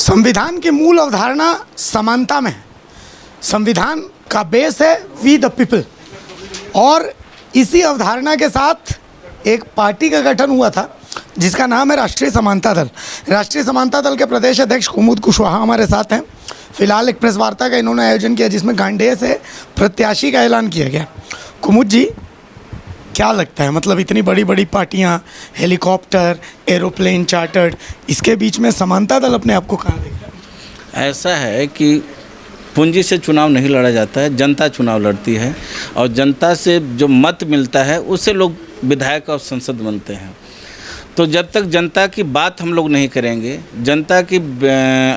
संविधान की मूल अवधारणा समानता में है। संविधान का बेस है वी द पीपल, और इसी अवधारणा के साथ एक पार्टी का गठन हुआ था जिसका नाम है राष्ट्रीय समानता दल। राष्ट्रीय समानता दल के प्रदेश अध्यक्ष कुमुद कुशवाहा हमारे साथ हैं। फिलहाल एक प्रेस वार्ता का इन्होंने आयोजन किया जिसमें गांडेय से प्रत्याशी का ऐलान किया गया। कुमुद जी, क्या लगता है, मतलब इतनी बड़ी बड़ी पार्टियां, हेलीकॉप्टर, एरोप्लेन चार्टर्ड, इसके बीच में समानता दल अपने आप को कहाँ देख रहा है? ऐसा है कि पूंजी से चुनाव नहीं लड़ा जाता है, जनता चुनाव लड़ती है और जनता से जो मत मिलता है उससे लोग विधायक और संसद बनते हैं। तो जब तक जनता की बात हम लोग नहीं करेंगे, जनता की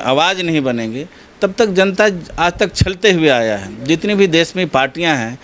आवाज़ नहीं बनेंगे, तब तक जनता आज तक छलते हुए आया है। जितनी भी देश में पार्टियां हैं,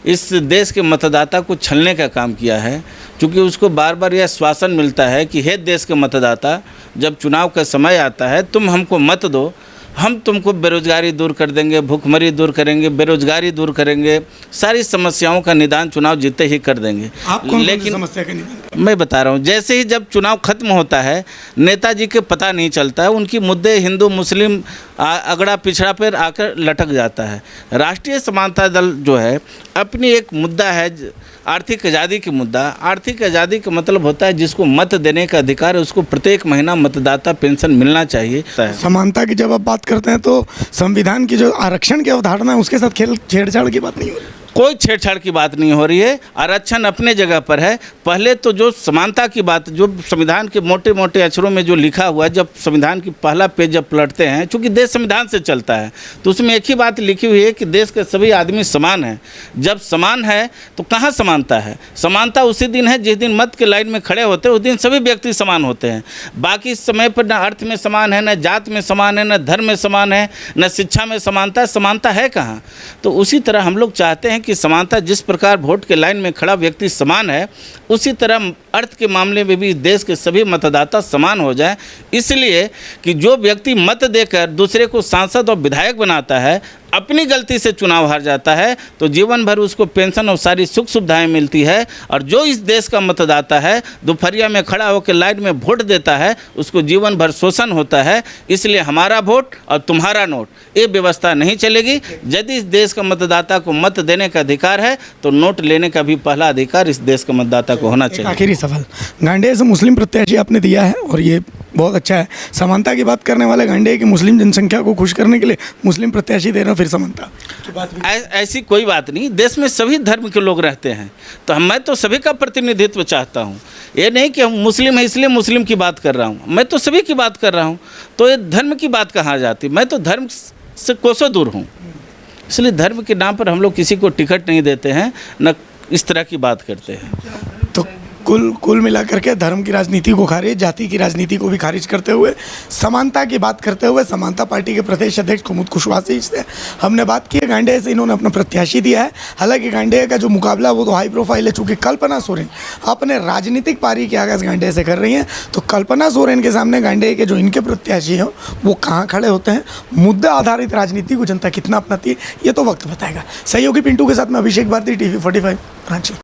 इस देश के मतदाता को छलने का काम किया है, क्योंकि उसको बार बार यह आश्वासन मिलता है कि हे देश के मतदाता, जब चुनाव का समय आता है तुम हमको मत दो, हम तुमको बेरोजगारी दूर कर देंगे, भूखमरी दूर करेंगे, बेरोजगारी दूर करेंगे, सारी समस्याओं का निदान चुनाव जीते ही कर देंगे। आप लेकिन समस्या का निदान मैं बता रहा हूँ, जैसे ही जब चुनाव खत्म होता है नेताजी के पता नहीं चलता है, उनकी मुद्दे हिंदू मुस्लिम अगड़ा पिछड़ा पर आकर लटक जाता है। राष्ट्रीय समानता दल जो है अपनी एक मुद्दा है आर्थिक आज़ादी की मुद्दा। आर्थिक आज़ादी का मतलब होता है जिसको मत देने का अधिकार है उसको प्रत्येक महीना मतदाता पेंशन मिलना चाहिए। समानता की जब आप बात करते हैं तो संविधान की जो आरक्षण की अवधारणा है उसके साथ छेड़छाड़ की बात नहीं हो रही? कोई छेड़छाड़ की बात नहीं हो रही है। आरक्षण अपने जगह पर है। पहले तो जो समानता की बात, जो संविधान के मोटे मोटे अक्षरों में जो लिखा हुआ है, जब संविधान की पहला पेज जब पलटते हैं, चूँकि देश संविधान से चलता है, तो उसमें एक ही बात लिखी हुई है कि देश के सभी आदमी समान हैं। जब समान है तो कहाँ समानता है? समानता उसी दिन है जिस दिन मत के लाइन में खड़े होते हैं, उस दिन सभी व्यक्ति समान होते हैं। बाकी समय पर न अर्थ में समान है, न जात में समान है, न धर्म में समान है, न शिक्षा में समानता है कहाँ? तो उसी तरह हम लोग चाहते हैं कि समानता, जिस प्रकार वोट के लाइन में खड़ा व्यक्ति समान है, उसी तरह अर्थ के मामले में भी देश के सभी मतदाता समान हो जाए। इसलिए कि जो व्यक्ति मत देकर दूसरे को सांसद और विधायक बनाता है, अपनी गलती से चुनाव हार जाता है, तो जीवन भर उसको पेंशन और सारी सुख सुविधाएं मिलती है। और जो इस देश का मतदाता है, दोपहरिया में खड़ा होकर लाइन में वोट देता है, उसको जीवन भर शोषण होता है। इसलिए हमारा वोट और तुम्हारा नोट, ये व्यवस्था नहीं चलेगी। यदि इस देश का मतदाता को मत देने का अधिकार है तो नोट लेने का भी पहला अधिकार इस देश के मतदाता को होना चाहिए। आखिरी सवाल, गांडेय से मुस्लिम प्रत्याशी आपने दिया है और ये बहुत अच्छा है। समानता की बात करने वाले गांडेय की मुस्लिम जनसंख्या को खुश करने के लिए मुस्लिम प्रत्याशी दे रहे हो, फिर समानता की बात? ऐसी कोई बात नहीं। देश में सभी धर्म के लोग रहते हैं, तो मैं तो सभी का प्रतिनिधित्व चाहता हूँ। ये नहीं कि हम मुस्लिम हैं इसलिए मुस्लिम की बात कर रहा हूँ, मैं तो सभी की बात कर रहा हूँ। तो ये धर्म की बात कहाँ जाती? मैं तो धर्म से कोसों दूर हूँ। इसलिए धर्म के नाम पर हम लोग किसी को टिकट नहीं देते हैं, न इस तरह की बात करते हैं। तो कुल मिलाकर के धर्म की राजनीति को खारिज, जाति की राजनीति को भी खारिज करते हुए समानता की बात करते हुए समानता पार्टी के प्रदेश अध्यक्ष कुमुद कुशवाहा से हमने बात की है। गांडेय से इन्होंने अपना प्रत्याशी दिया है। हालांकि गांडेय का जो मुकाबला वो तो हाई प्रोफाइल है, चूँकि कल्पना सोरेन अपने राजनीतिक पारी के आगाज़ गांडेय से कर रही हैं। तो कल्पना सोरेन के सामने गांडेय के जो इनके प्रत्याशी हैं वो कहाँ खड़े होते हैं, मुद्दा आधारित राजनीति को जनता कितना अपनाती है, ये तो वक्त बताएगा। सहयोगी पिंटू के साथ में अभिषेक भारती, TV45 रांची।